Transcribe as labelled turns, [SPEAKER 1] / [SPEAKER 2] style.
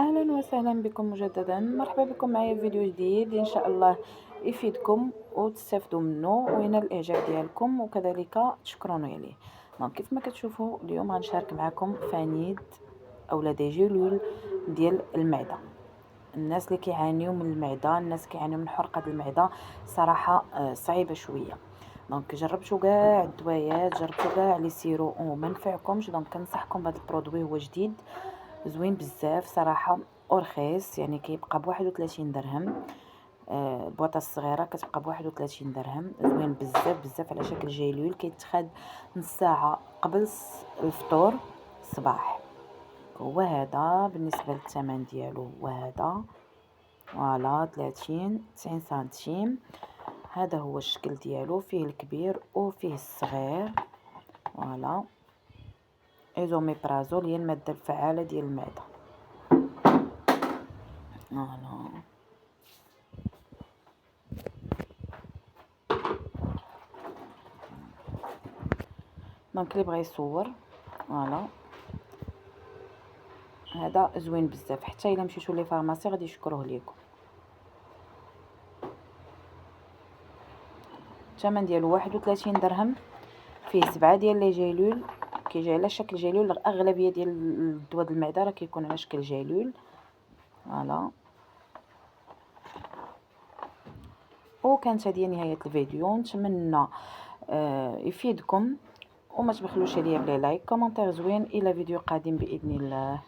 [SPEAKER 1] اهلا وسهلا بكم مجددا، مرحبا بكم معايا في فيديو جديد ان شاء الله يفيدكم وتستافدوا منه وينال الاعجاب ديالكم وكذلك تشكروني عليه. دونك كيف ما كتشوفوا اليوم غنشارك معكم فانيد اولا دي جيلول ديال المعده. الناس اللي كيعانيو من المعده، الناس كيعانيو من حرقه المعده صراحه صعيبه شويه. دونك جربتوا كاع الدوايات، جربتوا كاع لي سيرو وما نفعكمش، دونك كنصحكم بهذا البرودوي. هو جديد زوين بزاف صراحه ورخيص، يعني كيبقى ب31 درهم. البواطه الصغيره كتبقى ب31 درهم. زوين بزاف بزاف على شكل جيلول، كيتخاد نص ساعه قبل الفطور الصباح. هو هذا بالنسبه للثمن ديالو، هو هذا فوالا 30 90 سنتيم. هذا هو الشكل ديالو، فيه الكبير وفيه الصغير. فوالا ايزوميبرازول هي الماده الفعاله ديال المعده. فوالا دونك اللي بغى يصور فوالا هذا زوين بزاف، حتى الا مشيتو لي فارماسي غادي يشكروه ليكم. الثمن ديالو 31 درهم. فيه 7 ديال لي جيلول، كيجي على شكل جيلول. الاغلبيه ديال الدواء د المعده راه كيكون على شكل جيلول. فوالا وكانت هذه نهايه الفيديو. نتمنى يفيدكم وما تبخلوش عليا بلي لايك كومونتير زوين. الى فيديو قادم باذن الله.